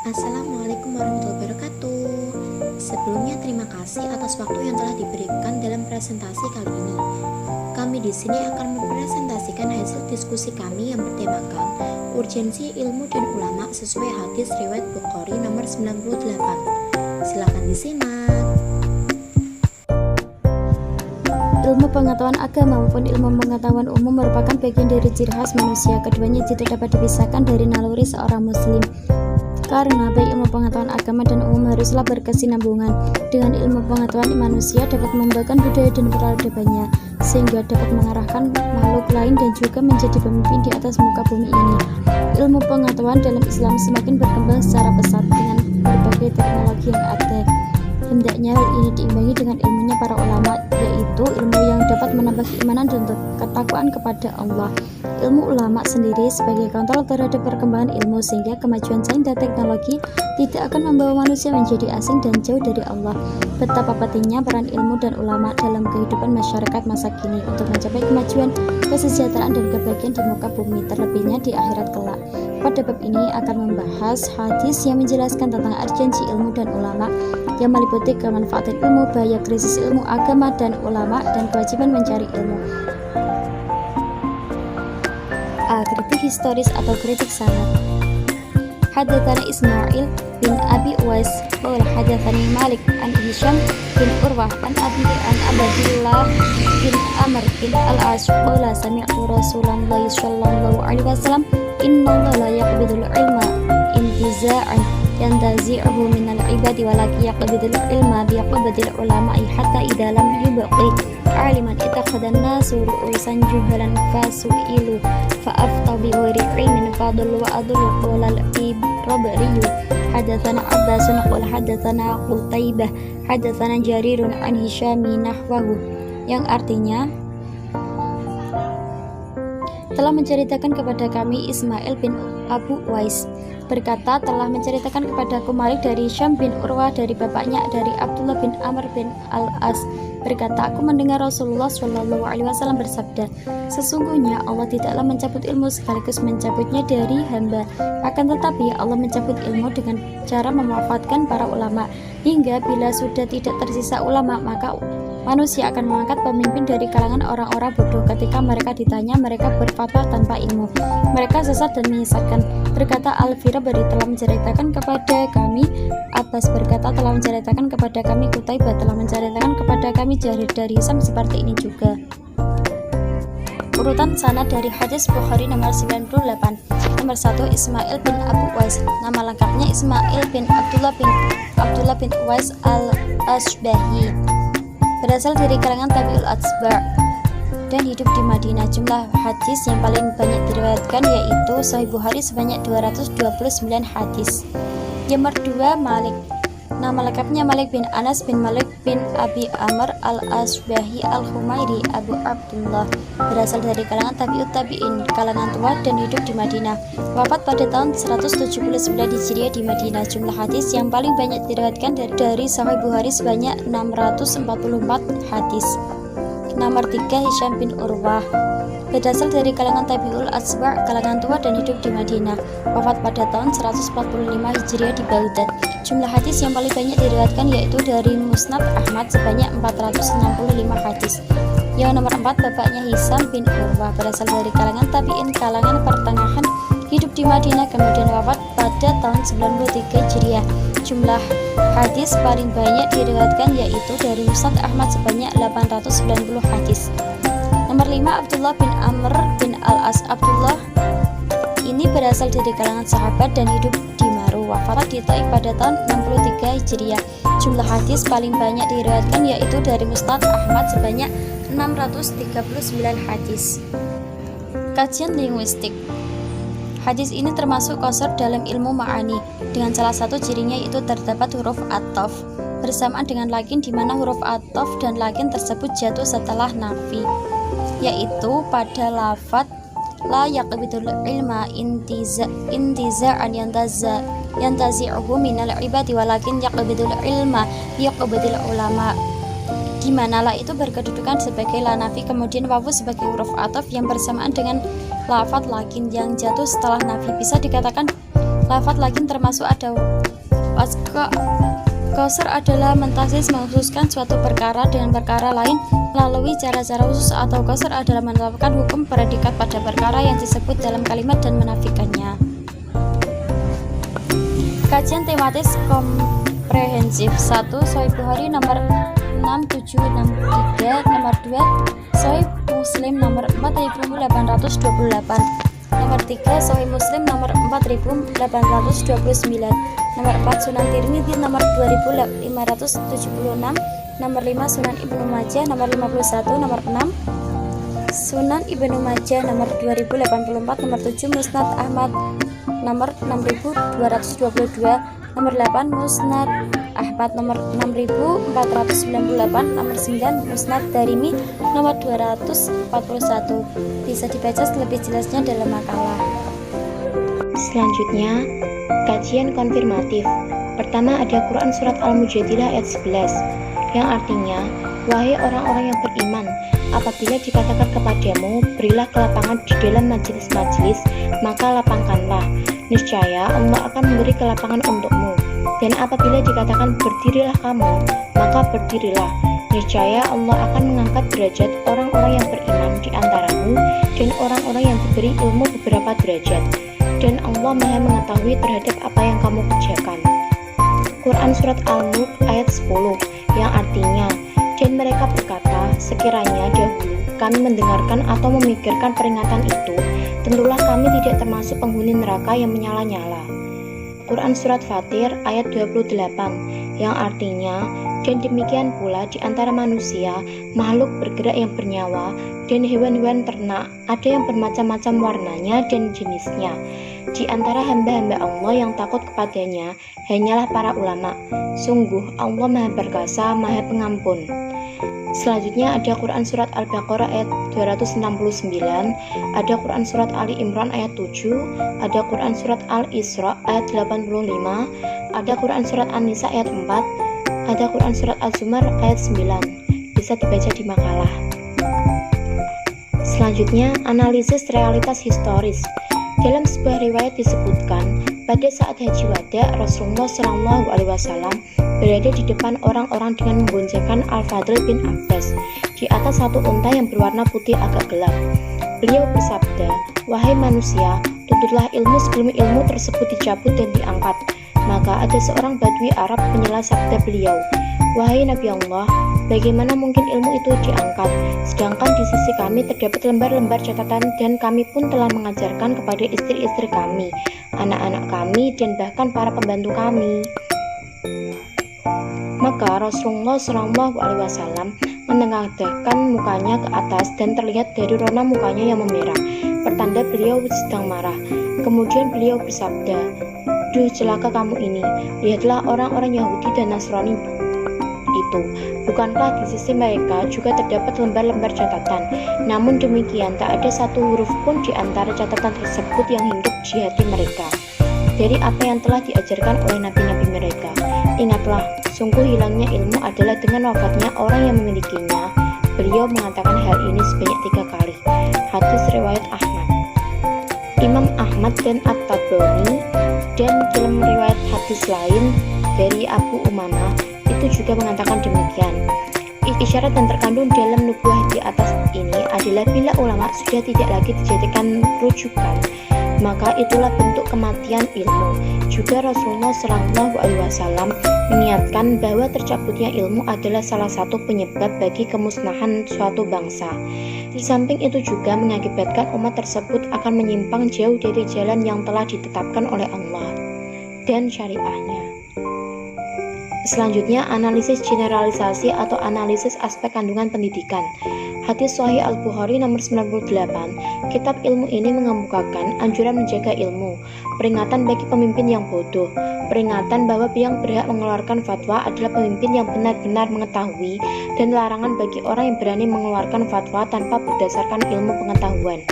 Assalamualaikum warahmatullahi wabarakatuh. Sebelumnya terima kasih atas waktu yang telah diberikan dalam presentasi kali ini. Kami di sini akan mempresentasikan hasil diskusi kami yang bertemakan urgensi ilmu dan ulama sesuai hadis riwayat Bukhari nomor 98. Silakan disimak. Ilmu pengetahuan agama maupun ilmu pengetahuan umum merupakan bagian dari ciri khas manusia. Keduanya tidak dapat dipisahkan dari naluri seorang muslim. Karena baik ilmu pengetahuan agama dan umum haruslah berkesinambungan. Dengan ilmu pengetahuan manusia dapat mengembangkan budaya dan peradabannya, sehingga dapat mengarahkan makhluk lain dan juga menjadi pemimpin di atas muka bumi ini. Ilmu pengetahuan dalam Islam semakin berkembang secara pesat dengan berbagai teknologi yang ada. Hendaknya hal ini diimbangi dengan ilmunya para ulama, yaitu ilmu yang dapat menambah keimanan dan ketakwaan kepada Allah. Ilmu ulama sendiri sebagai kontrol terhadap perkembangan ilmu, sehingga kemajuan sains dan teknologi tidak akan membawa manusia menjadi asing dan jauh dari Allah. Betapa pentingnya peran ilmu dan ulama dalam kehidupan masyarakat masa kini untuk mencapai kemajuan, kesejahteraan dan kebahagiaan di muka bumi, terlebihnya di akhirat kelak. Pada bab ini akan membahas hadis yang menjelaskan tentang urgensi ilmu dan ulama, yang meliputi kemanfaatan ilmu, bahaya krisis ilmu agama dan ulama, dan kewajiban mencari ilmu. Kritik historis atau kritik sanad. Hadatsana Ismail bin Abi Uwais qala hadatsani Malik an Hisham bin Urwah an Abdillah bin Amr bin Al-As qala sami'tu Rasulullah sallallahu alaihi wasallam innallaha la yaqbidul ilma intiza'an yantazi'uhu minal ibadi walakin yaqbidul ilma biqabdil ulama'i hatta idza lam yubqi aliman ittakhadhan nasu ru'usan juhalan fasu'ilu fa'afta bi ghairi ilmin fadallu wa adallu qala al-Ibrabri hadatsana Abbasun qala hadatsana Qutaibah hadatsana Jarirun an Hisyami nahwahu, yang artinya telah menceritakan kepada kami Ismail bin Abu Uwais berkata, telah menceritakan kepadaku Malik dari Syam bin Urwah dari bapaknya dari Abdullah bin Amr bin Al-As berkata, aku mendengar Rasulullah Shallallahu Alaihi Wasallam bersabda, sesungguhnya Allah tidaklah mencabut ilmu sekaligus mencabutnya dari hamba, akan tetapi Allah mencabut ilmu dengan cara memanfaatkan para ulama, hingga bila sudah tidak tersisa ulama maka manusia akan mengangkat pemimpin dari kalangan orang-orang bodoh. Ketika mereka ditanya, mereka berfatwa tanpa ilmu, mereka sesat dan menyesatkan. Berkata Al-Firabri telah menceritakan kepada kami, Abbas berkata telah menceritakan kepada kami, Qutaibah telah menceritakan kepada kami, Jarir dari Hisam seperti ini juga. Urutan sanad dari hadis Bukhari nomor 98. Nomor 1 Ismail bin Abu Uwais. Nama lengkapnya Ismail bin Abdullah bin Uwais al-Ashbahi. Berasal dari kalangan Tabi'ul Atsba' dan hidup di Madinah. Jumlah hadis yang paling banyak diriwayatkan yaitu Sahih Bukhari sebanyak 229 hadis. Nomor 2 Malik. Nama lengkapnya Malik bin Anas bin Malik bin Abi Amr al-Ashbahi al-Humairi Abu Abdullah. Berasal dari kalangan Tabi'ut Tabi'in, kalangan tua, dan hidup di Madinah. Wafat pada tahun 179 Hijriah di Madinah. Jumlah hadis yang paling banyak diriwayatkan dari Sahih Bukhari sebanyak 644 hadis. Nomor 3 Hisyam bin Urwah. Berasal dari kalangan Tabi'ul Atsba', kalangan tua, dan hidup di Madinah. Wafat pada tahun 145 Hijriah di Baghdad. Jumlah hadis yang paling banyak diriwayatkan yaitu dari Musnad Ahmad sebanyak 465 hadis. Yang nomor 4 bapaknya Hisam bin Urwah, berasal dari kalangan tabi'in, kalangan pertengahan, hidup di Madinah, kemudian wafat pada tahun 93 Hijriah. Jumlah hadis paling banyak diriwayatkan yaitu dari Musnad Ahmad sebanyak 890 hadis. Nomor 5 Abdullah bin Amr bin Al-As. Abdullah ini berasal dari kalangan sahabat dan hidup di Maru. Wafat di Taif pada tahun 63 Hijriah. Jumlah hadis paling banyak diriwayatkan yaitu dari Musnad Ahmad sebanyak 639 hadis. Kajian linguistik. Hadis ini termasuk qasar dalam ilmu ma'ani, dengan salah satu cirinya yaitu terdapat huruf ataf bersamaan dengan lakin, di mana huruf ataf dan lakin tersebut jatuh setelah nafi, yaitu pada lafadz la yaqbidul ilma intiza'an yantazi'uhu minal ibadi walakin yaqbidul ilma biqabdil ulama, di mana la itu berkedudukan sebagai la nafi, kemudian wawu sebagai huruf ataf yang bersamaan dengan lafadz lakin yang jatuh setelah nafi. Bisa dikatakan Lafaz lakin termasuk ada Qasr adalah mentaksis mengkhususkan suatu perkara dengan perkara lain melalui cara-cara khusus, atau qasr adalah menetapkan hukum predikat pada perkara yang disebut dalam kalimat dan menafikannya. Kajian tematis komprehensif. 1. Sahih Bukhari nomor 6763, nomor 2 Sahih Muslim nomor 4828, nomor 3 Sahih Muslim nomor 4829, nomor 4 Sunan Tirmidzi nomor 2576, nomor 5 Sunan Ibnu Majah nomor 51, nomor 6 Sunan Ibnu Majah nomor 2084, nomor 7 Musnad Ahmad nomor 6222, nomor 8 Musnad Ahmad nomor 6498, nomor 9 Musnad Darimi nomor 241. Bisa dibaca lebih jelasnya dalam makalah. Selanjutnya, kajian konfirmatif. Pertama ada Quran Surat Al-Mujadilah ayat 11, yang artinya, wahai orang-orang yang beriman, apabila dikatakan kepadamu, berilah kelapangan di dalam majelis-majelis, maka lapangkanlah. Niscaya Allah akan memberi kelapangan untukmu. Dan apabila dikatakan berdirilah kamu, maka berdirilah. Niscaya Allah akan mengangkat derajat orang-orang yang beriman di antaramu dan orang-orang yang diberi ilmu beberapa derajat. Dan Allah Maha mengetahui terhadap apa yang kamu kerjakan. Quran Surat Al-Mulk ayat 10, yang artinya, dan mereka berkata, sekiranya dahulu kami mendengarkan atau memikirkan peringatan itu, tentulah kami tidak termasuk penghuni neraka yang menyala-nyala. Quran Surat Fatir ayat 28, yang artinya, dan demikian pula di antara manusia, makhluk bergerak yang bernyawa, dan hewan-hewan ternak, ada yang bermacam-macam warnanya dan jenisnya. Di antara hamba-hamba Allah yang takut kepadanya, hanyalah para ulama. Sungguh, Allah Maha Perkasa, Maha Pengampun. Selanjutnya ada Quran Surat Al-Baqarah ayat 269, ada Quran Surat Ali Imran ayat 7, ada Quran Surat Al-Isra ayat 85, ada Quran Surat An-Nisa ayat 4, ada Quran Surat Az-Zumar ayat 9. Bisa dibaca di makalah. Selanjutnya, analisis realitas historis. Dalam sebuah riwayat disebutkan, pada saat haji wada, Rasulullah SAW berada di depan orang-orang dengan memboncengkan Al-Fadl bin Abbas di atas satu unta yang berwarna putih agak gelap. Beliau bersabda, wahai manusia, tuntutlah ilmu sebelum ilmu tersebut dicabut dan diangkat. Maka ada seorang badui Arab menyela sabda beliau, wahai Nabi Allah, bagaimana mungkin ilmu itu diangkat, sedangkan di sisi kami terdapat lembar-lembar catatan dan kami pun telah mengajarkan kepada istri-istri kami, anak-anak kami, dan bahkan para pembantu kami. Maka Rasulullah SAW menengadahkan mukanya ke atas dan terlihat dari rona mukanya yang memerah, pertanda beliau sedang marah. Kemudian beliau bersabda, duh celaka kamu ini, lihatlah orang-orang Yahudi dan Nasrani itu, bukankah di sisi mereka juga terdapat lembar-lembar catatan? Namun demikian tak ada satu huruf pun di antara catatan tersebut yang hidup di hati mereka dari apa yang telah diajarkan oleh nabi-nabi mereka. Ingatlah, sungguh hilangnya ilmu adalah dengan wafatnya orang yang memilikinya. Beliau mengatakan hal ini sebanyak 3 kali. Hadis riwayat Ahmad, Imam Ahmad dan At-Tabrani, dan dalam riwayat hadis lain dari Abu Umamah itu juga mengatakan demikian. Isyarat yang terkandung dalam nubuah di atas ini adalah bila ulama sudah tidak lagi dijadikan rujukan, maka itulah bentuk kematian ilmu. Juga Rasulullah SAW mengingatkan bahwa tercabutnya ilmu adalah salah satu penyebab bagi kemusnahan suatu bangsa. Di samping itu juga mengakibatkan umat tersebut akan menyimpang jauh dari jalan yang telah ditetapkan oleh Allah dan syariahnya. Selanjutnya, analisis generalisasi atau analisis aspek kandungan pendidikan. Hadis Sahih Al-Bukhari nomor 98, kitab ilmu ini mengemukakan anjuran menjaga ilmu, peringatan bagi pemimpin yang bodoh, peringatan bahwa yang berhak mengeluarkan fatwa adalah pemimpin yang benar-benar mengetahui, dan larangan bagi orang yang berani mengeluarkan fatwa tanpa berdasarkan ilmu pengetahuan.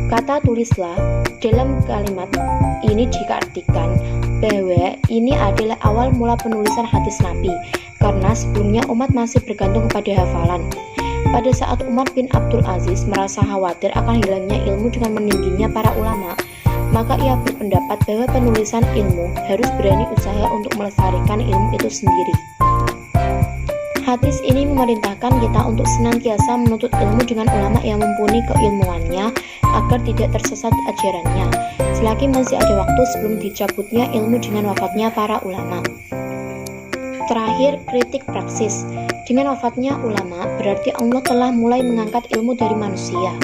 Kata tulislah dalam kalimat ini diartikan bahwa ini adalah awal mula penulisan hadis Nabi, karena sebelumnya umat masih bergantung kepada hafalan. Pada saat Umar bin Abdul Aziz merasa khawatir akan hilangnya ilmu dengan meningginya para ulama, Maka ia berpendapat bahwa penulisan ilmu harus berani usaha untuk melestarikan ilmu itu sendiri. Hadis ini memerintahkan kita untuk senantiasa menuntut ilmu dengan ulama yang mumpuni keilmuannya agar tidak tersesat ajarannya, selagi masih ada waktu sebelum dicabutnya ilmu dengan wafatnya para ulama. Terakhir, kritik praksis. Dengan wafatnya ulama, berarti Allah telah mulai mengangkat ilmu dari manusia.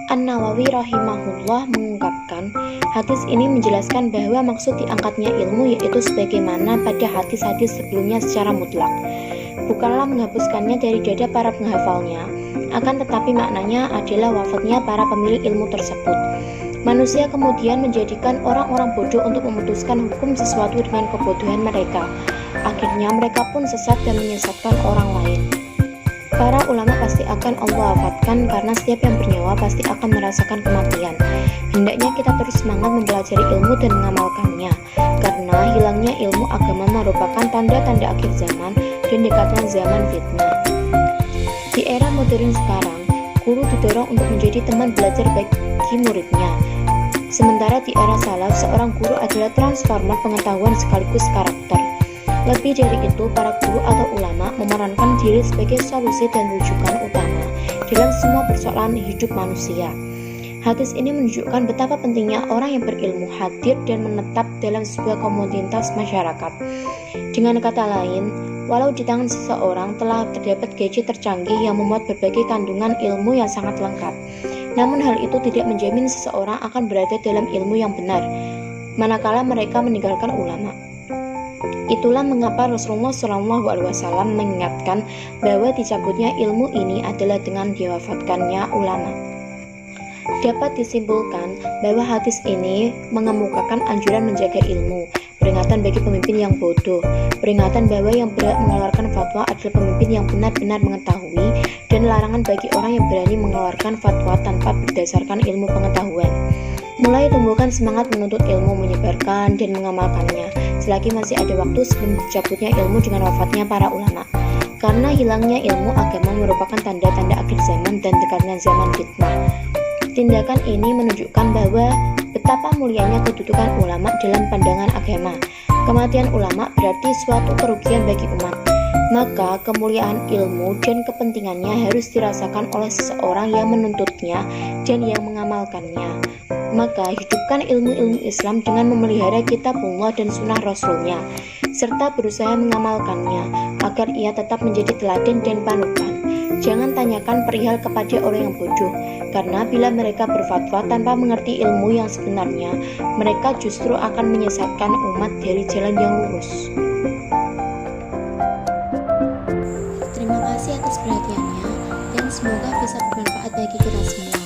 An-Nawawi rahimahullah mengungkapkan, hadis ini menjelaskan bahwa maksud diangkatnya ilmu yaitu sebagaimana pada hadis-hadis sebelumnya secara mutlak. Bukanlah menghapuskannya dari dada para penghafalnya, akan tetapi maknanya adalah wafatnya para pemilik ilmu tersebut. Manusia kemudian menjadikan orang-orang bodoh untuk memutuskan hukum sesuatu dengan kebodohan mereka. Akhirnya mereka pun sesat dan menyesatkan orang lain. Para ulama pasti akan Allah wafatkan karena setiap yang bernyawa pasti akan merasakan kematian. Hendaknya kita terus semangat mempelajari ilmu dan mengamalkannya, karena hilangnya ilmu agama merupakan tanda-tanda akhir zaman dan dekatnya zaman fitnah. Di era modern sekarang, guru didorong untuk menjadi teman belajar bagi muridnya. Sementara di era salaf, seorang guru adalah transformer pengetahuan sekaligus karakter. Lebih dari itu, para guru atau ulama memerankan diri sebagai solusi dan rujukan utama dalam semua persoalan hidup manusia. Hadis ini menunjukkan betapa pentingnya orang yang berilmu hadir dan menetap dalam sebuah komunitas masyarakat. Dengan kata lain, walau di tangan seseorang telah terdapat gadget tercanggih yang memuat berbagai kandungan ilmu yang sangat lengkap, namun hal itu tidak menjamin seseorang akan berada dalam ilmu yang benar, manakala mereka meninggalkan ulama. Itulah mengapa Rasulullah SAW mengingatkan bahwa dicabutnya ilmu ini adalah dengan diwafatkannya ulama. Dapat disimpulkan bahwa hadis ini mengemukakan anjuran menjaga ilmu, peringatan bagi pemimpin yang bodoh, peringatan bahwa yang berhak mengeluarkan fatwa adalah pemimpin yang benar-benar mengetahui, dan larangan bagi orang yang berani mengeluarkan fatwa tanpa berdasarkan ilmu pengetahuan. Mulai tumbuhkan semangat menuntut ilmu, menyebarkan dan mengamalkannya, selagi masih ada waktu sebelum dicabutnya ilmu dengan wafatnya para ulama. Karena hilangnya ilmu agama merupakan tanda-tanda akhir zaman dan dekatnya zaman fitnah. Tindakan ini menunjukkan bahwa betapa mulianya kedudukan ulama dalam pandangan agama. Kematian ulama berarti suatu kerugian bagi umat. Maka kemuliaan ilmu dan kepentingannya harus dirasakan oleh seseorang yang menuntutnya dan yang mengamalkannya. Maka hidupkan ilmu-ilmu Islam dengan memelihara kitabullah dan sunnah Rasulnya, serta berusaha mengamalkannya agar ia tetap menjadi teladan dan panutan. Jangan tanyakan perihal kepada orang yang bodoh, karena bila mereka berfatwa tanpa mengerti ilmu yang sebenarnya, mereka justru akan menyesatkan umat dari jalan yang lurus. Terima kasih atas perhatiannya, dan semoga bisa bermanfaat bagi kita semua.